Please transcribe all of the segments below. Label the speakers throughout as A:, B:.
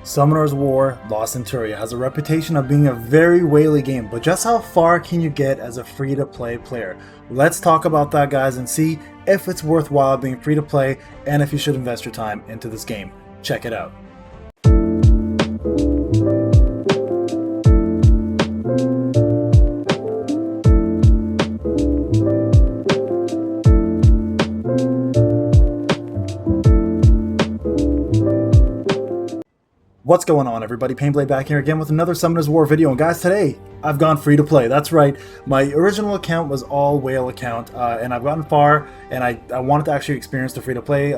A: Summoner's War Lost Centuria has a reputation of being a very whaley game, but just how far can you get as a free-to-play player? Let's talk about that, guys, and see if it's worthwhile being free-to-play and if you should invest your time into this game. Check it out. What's going on, everybody? Payneblade back here again with another Summoner's War video, and guys, today I've gone free to play. That's right, my original account was all whale account, and I've gotten far, and I wanted to actually experience the free to play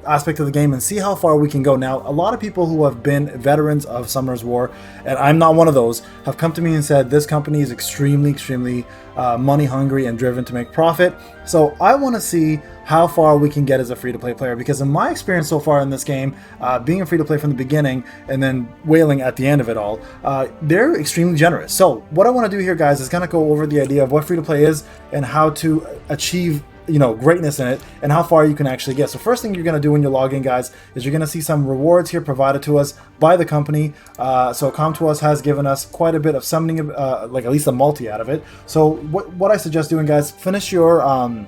A: aspect of the game and see how far we can go. Now, a lot of people who have been veterans of Summoner's War, and I'm not one of those, have come to me and said this company is extremely money hungry and driven to make profit. So I want to see how far we can get as a free-to-play player, because in my experience so far in this game, being a free-to-play from the beginning and then whaling at the end of it all, they're extremely generous. So what I want to do here, guys, is kind of go over the idea of what free-to-play is and how to achieve greatness in it and how far you can actually get. So first thing you're going to do when you log in, guys, is you're going to see some rewards here provided to us by the company. So Come To Us has given us quite a bit of summoning, like at least a multi out of it. So what I suggest doing, guys, finish your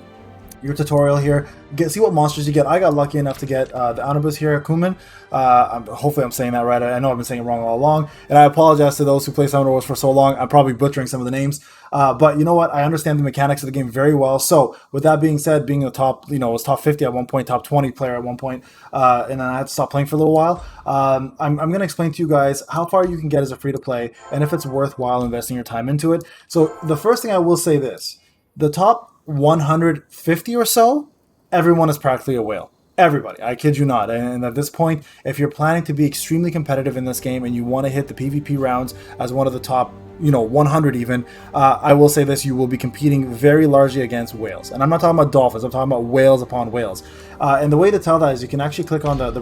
A: tutorial here, see what monsters you get. I got lucky enough to get the Anubis here, Kuman. Hopefully I'm saying that right. I know I've been saying it wrong all along, and I apologize to those who play Summoner Wars for so long. I'm probably butchering some of the names, but you know what? I understand the mechanics of the game very well. So with that being said, being a top, was top 50 at one point, top 20 player at one point, and then I had to stop playing for a little while. I'm going to explain to you guys how far you can get as a free-to-play and if it's worthwhile investing your time into it. So the first thing I will say this, the top 150 or so, everyone is practically a whale. Everybody, I kid you not. And at this point, if you're planning to be extremely competitive in this game and you want to hit the PvP rounds as one of the top 100 even, I will say this, you will be competing very largely against whales. And I'm not talking about dolphins, I'm talking about whales upon whales. And the way to tell that is you can actually click on the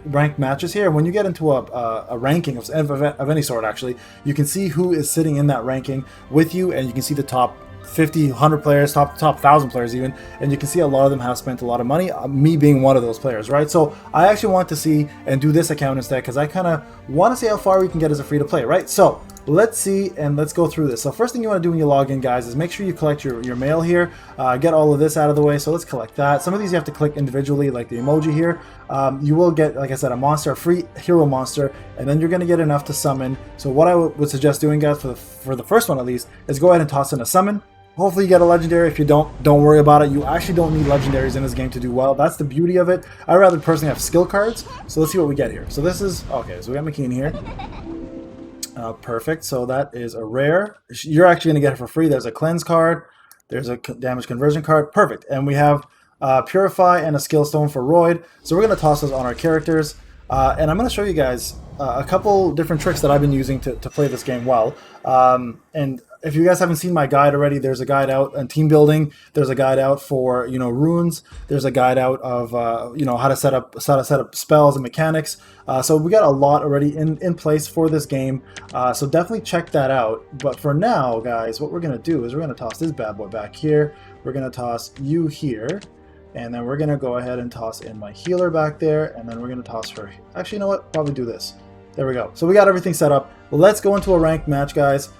A: ranked matches here. When you get into a ranking of any sort, actually, you can see who is sitting in that ranking with you, and you can see the top 50, 100 players, top 1,000 players even, and you can see a lot of them have spent a lot of money, me being one of those players, right? So I actually want to see and do this account instead, because I kind of want to see how far we can get as a free-to-play, right? So let's see, and let's go through this. So first thing you want to do when you log in, guys, is make sure you collect your mail here, get all of this out of the way. So let's collect that. Some of these you have to click individually, like the emoji here. You will get, like I said, a monster, a free hero monster, and then you're going to get enough to summon. So what I would suggest doing, guys, for the first one at least, is go ahead and toss in a summon. Hopefully you get a legendary. If you don't worry about it. You actually don't need legendaries in this game to do well. That's the beauty of it. I rather personally have skill cards. So let's see what we get here. So this is, okay, so we got McKean here. Perfect. So that is a rare. You're actually going to get it for free. There's a cleanse card. There's a damage conversion card. Perfect. And we have Purify and a skill stone for Royd. So we're going to toss those on our characters. And I'm going to show you guys a couple different tricks that I've been using to play this game well. And if you guys haven't seen my guide already, there's a guide out on team building. There's a guide out for runes. There's a guide out of how to set up spells and mechanics. So we got a lot already in place for this game. So definitely check that out. But for now, guys, what we're gonna do is we're gonna toss this bad boy back here. We're gonna toss you here. And then we're going to go ahead and toss in my healer back there. And then we're going to toss her. Actually, you know what? Probably do this. There we go. So we got everything set up. Let's go into a ranked match, guys.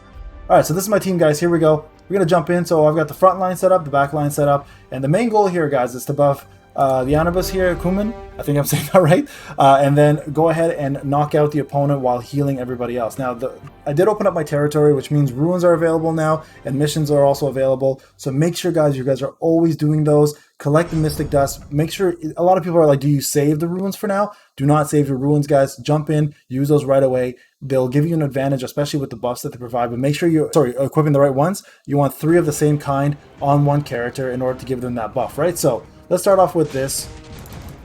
A: All right, so this is my team, guys. Here we go. We're going to jump in. So I've got the front line set up, the back line set up. And the main goal here, guys, is to buff the Anubis here, Kuman. I think I'm saying that right. And then go ahead and knock out the opponent while healing everybody else. Now, I did open up my territory, which means runes are available now, and missions are also available. So make sure, guys, you guys are always doing those. Collect the Mystic Dust. Make sure, a lot of people are like, do you save the runes for now? Do not save your runes, guys. Jump in, use those right away. They'll give you an advantage, especially with the buffs that they provide. But make sure you're, equipping the right ones. You want 3 of the same kind on one character in order to give them that buff, right? So let's start off with this.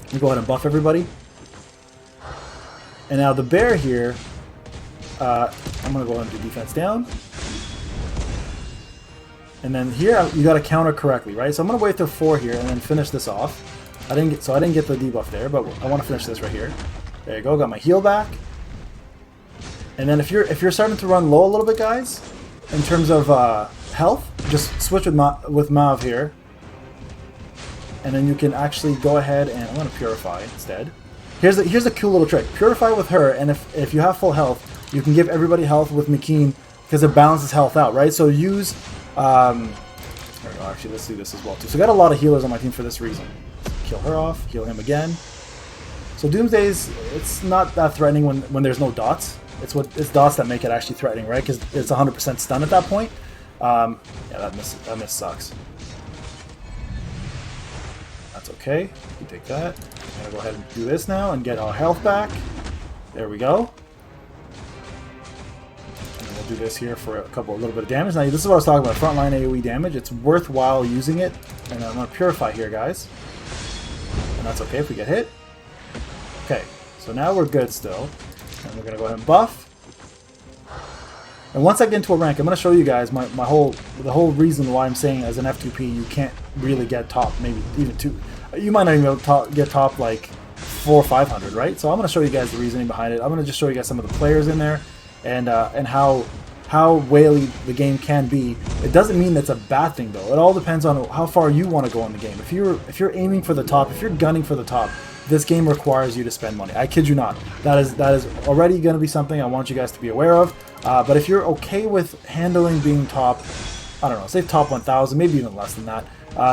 A: Let me go ahead and buff everybody. And now the bear here, I'm going to go ahead and do defense down. And then here, you got to counter correctly, right? So I'm going to wait till 4 here and then finish this off. I didn't get the debuff there, but I want to finish this right here. There you go, got my heal back. And then if you're starting to run low a little bit, guys, in terms of health, just switch with Mav here. And then you can actually go ahead and I'm going to Purify instead. here's a cool little trick. Purify with her, and if you have full health, you can give everybody health with McKean because it balances health out, right? So use... actually, let's do this as well, too. So I got a lot of healers on my team for this reason. Kill her off, heal him again. So Doomsday's, it's not that threatening when there's no dots. It's dots that make it actually threatening, right? Because it's 100% stun at that point. Yeah, that miss sucks. That's okay. You take that. I'm gonna go ahead and do this now and get our health back. There we go. And then we'll do this here for a little bit of damage. Now, this is what I was talking about, frontline AoE damage. It's worthwhile using it. And I'm gonna purify here, guys. And that's okay if we get hit. Okay, so now we're good still. And we're gonna go ahead and buff. And once I get into a rank, I'm going to show you guys the whole reason why I'm saying as an F2P you can't really get top, maybe even 2. You might not even be able to get top like 400 or 500, right? So I'm going to show you guys the reasoning behind it. I'm going to just show you guys some of the players in there and how whaley the game can be. It doesn't mean that's a bad thing though. It all depends on how far you want to go in the game. If you're aiming for the top, if you're gunning for the top, this game requires you to spend money. I kid you not. That is already going to be something I want you guys to be aware of. But if you're okay with handling being top, I don't know, say top 1,000, maybe even less than that,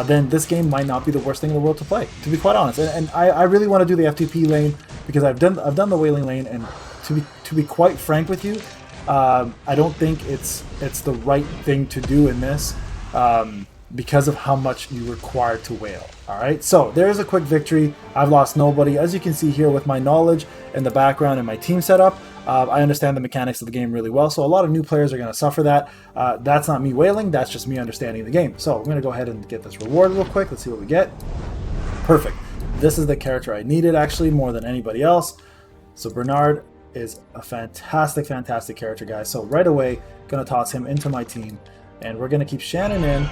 A: then this game might not be the worst thing in the world to play, to be quite honest. And I really want to do the F2P lane because I've done the whaling lane, and to be quite frank with you, I don't think it's the right thing to do in this. Because of how much you require to whale. Alright, so there's a quick victory. I've lost nobody. As you can see here with my knowledge and the background and my team setup, I understand the mechanics of the game really well, so a lot of new players are going to suffer that. That's not me whaling, that's just me understanding the game. So I'm going to go ahead and get this reward real quick. Let's see what we get. Perfect. This is the character I needed actually more than anybody else. So Bernard is a fantastic, fantastic character, guys. So right away, going to toss him into my team, and we're going to keep Shannon in.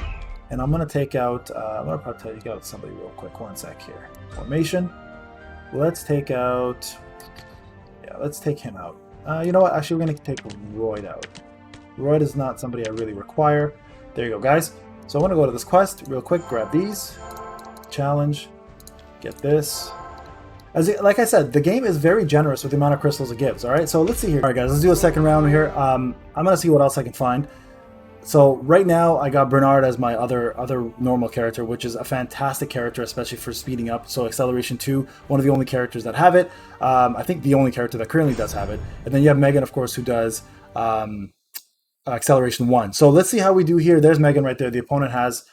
A: And I'm going to take out, I'm going to probably take out somebody real quick. One sec here. Formation. Let's take out, yeah, let's take him out. You know what? Actually, we're going to take Royd out. Royd is not somebody I really require. There you go, guys. So I'm going to go to this quest real quick. Grab these. Challenge. Get this. Like I said, the game is very generous with the amount of crystals it gives. All right, so let's see here. All right, guys, let's do a second round here. I'm going to see what else I can find. So right now I got Bernard as my other normal character, which is a fantastic character, especially for speeding up. So Acceleration 2, one of the only characters that have it. I think the only character that currently does have it. And then you have Megan, of course, who does Acceleration 1. So let's see how we do here. There's Megan right there. The opponent has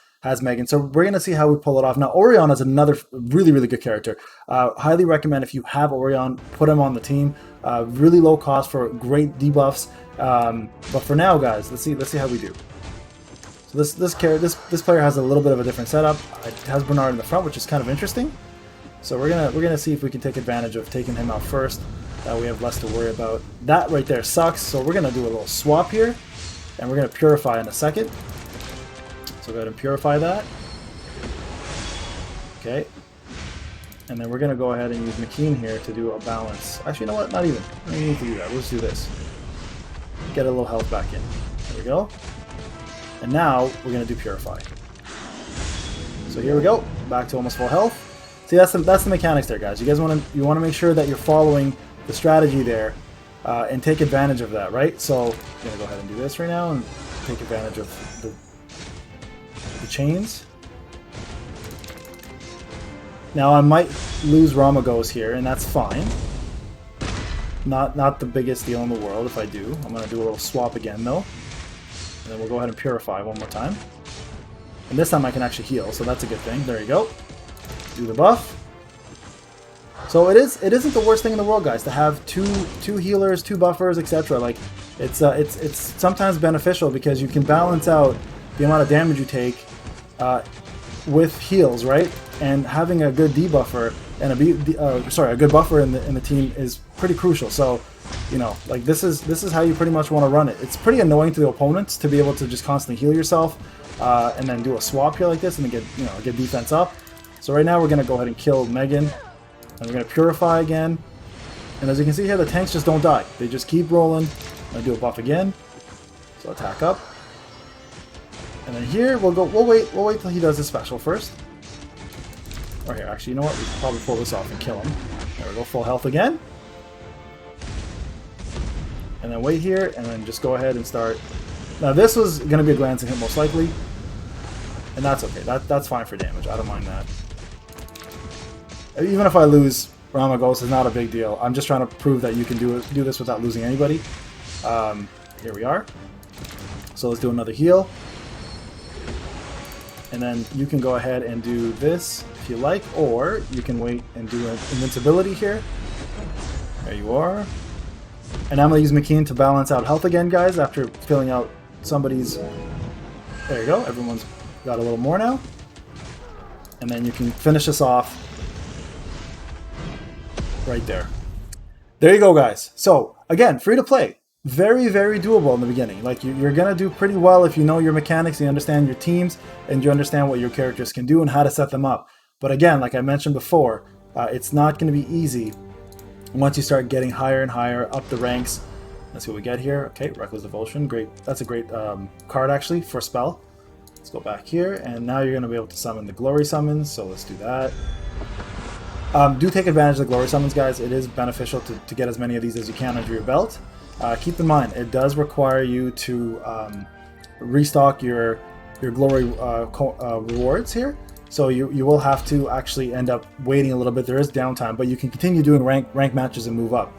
A: Megan. So we're going to see how we pull it off. Now, Orion is another really, really good character. Highly recommend if you have Orion, put him on the team. Really low cost for great debuffs. But for now, guys, let's see how we do. So this player has a little bit of a different setup. It has Bernard in the front, which is kind of interesting. So we're gonna see if we can take advantage of taking him out first. That we have less to worry about. That right there sucks. So we're gonna do a little swap here, and we're gonna purify in a second. So go ahead and purify that. Okay. And then we're gonna go ahead and use McKean here to do a balance. Actually, you know what? Not even. We don't need to do that. Let's do this. Get a little health back in. There we go. And now we're gonna do purify. So here we go. Back to almost full health. See, that's the mechanics there, guys. You guys want to make sure that you're following the strategy there and take advantage of that, right? So I'm gonna go ahead and do this right now and take advantage of the chains. Now I might lose Ramagos here, and that's fine. Not the biggest deal in the world if I do. I'm gonna do a little swap again though, and then we'll go ahead and purify one more time. And this time I can actually heal, so that's a good thing. There you go. Do the buff. So it isn't the worst thing in the world, guys, to have two healers, 2 buffers, etc. Like it's sometimes beneficial because you can balance out the amount of damage you take with heals, right? And having a good debuffer and a good buffer in the team is pretty crucial. So, you know, like this is how you pretty much want to run it. It's pretty annoying to the opponents to be able to just constantly heal yourself and then do a swap here like this and then get defense up. So right now we're gonna go ahead and kill Megan, and we're gonna purify again. And as you can see here, the tanks just don't die; they just keep rolling. I'm gonna do a buff again, so attack up. And then here we'll wait till he does his special first. Or here, actually, you know what? We can probably pull this off and kill him. There we go, full health again. And then wait here, and then just go ahead and start. Now this was going to be a glancing hit most likely, and that's okay. That's fine for damage. I don't mind that. Even if I lose Ramagos, it's not a big deal. I'm just trying to prove that you can do this without losing anybody. Here we are. So let's do another heal. And then you can go ahead and do this if you like, or you can wait and do an invincibility here. There you are. And I'm going to use McKean to balance out health again, guys, after filling out somebody's... There you go, everyone's got a little more now. And then you can finish this off right there. There you go, guys. So, again, free to play. Very, very doable in the beginning. Like, you're going to do pretty well if you know your mechanics, you understand your teams, and you understand what your characters can do and how to set them up. But again, like I mentioned before, it's not going to be easy once you start getting higher and higher up the ranks. Let's see what we get here. Okay, Reckless Devotion. Great. That's a great card, actually, for a spell. Let's go back here, and now you're going to be able to summon the Glory Summons, so let's do that. Do take advantage of the Glory Summons, guys. It is beneficial to get as many of these as you can under your belt. Keep in mind, it does require you to restock your Glory rewards here. So you will have to actually end up waiting a little bit. There is downtime, but you can continue doing rank matches and move up.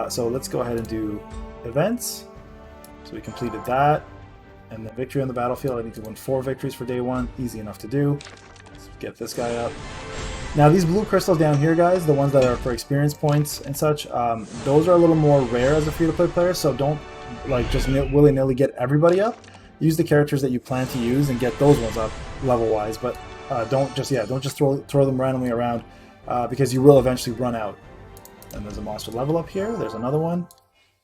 A: So let's go ahead and do events. So we completed that. And then victory on the battlefield. I need to win 4 victories for day 1. Easy enough to do. Let's get this guy up. Now these blue crystals down here, guys, the ones that are for experience points and such, those are a little more rare as a free-to-play player, so don't like just willy-nilly get everybody up. Use the characters that you plan to use and get those ones up level-wise, but don't just throw them randomly around because you will eventually run out. And there's a monster level up here. There's another one.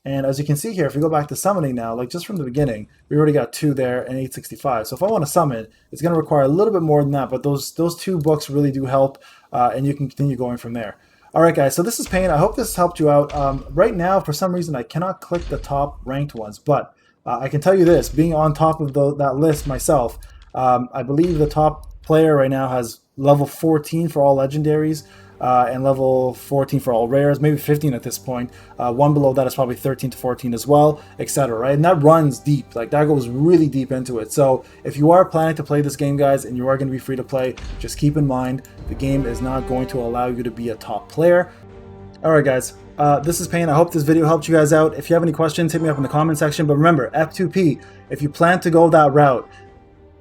A: And as you can see here, if you go back to summoning now, like just from the beginning, we already got 2 there and 865. So if I want to summon, it's going to require a little bit more than that, but those 2 books really do help, and you can continue going from there. Alright guys, so this is Payne. I hope this helped you out. Right now, for some reason, I cannot click the top ranked ones, but I can tell you this, being on top of that list myself, I believe the top player right now has level 14 for all legendaries, and level 14 for all rares, maybe 15 at this point. One below that is probably 13 to 14 as well, etc. Right? And that runs deep, like that goes really deep into it. So if you are planning to play this game, guys, and you are going to be free to play, just keep in mind the game is not going to allow you to be a top player. Alright guys, this is Payne. I hope this video helped you guys out. If you have any questions, hit me up in the comment section. But remember, F2P, if you plan to go that route,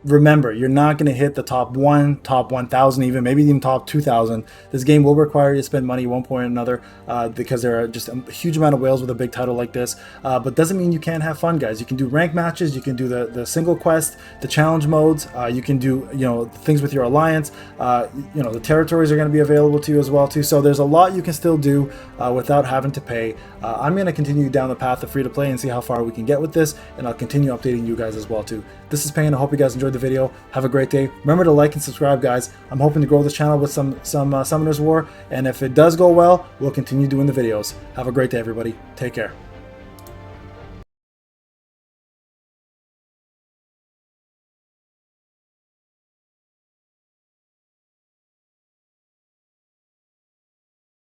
A: remember, you're not going to hit the top 1, top 1,000 even, maybe even top 2,000. This game will require you to spend money at one point or another because there are just a huge amount of whales with a big title like this. But doesn't mean you can't have fun, guys. You can do rank matches, you can do the single quest, the challenge modes, you can do things with your alliance. The territories are going to be available to you as well too. So there's a lot you can still do without having to pay. I'm going to continue down the path of free to play and see how far we can get with this, and I'll continue updating you guys as well too. This is Payne. I hope you guys enjoyed the video. Have a great day. Remember to like and subscribe, guys. I'm hoping to grow this channel with some Summoners War, and if it does go well, we'll continue doing the videos. Have a great day, everybody. Take care.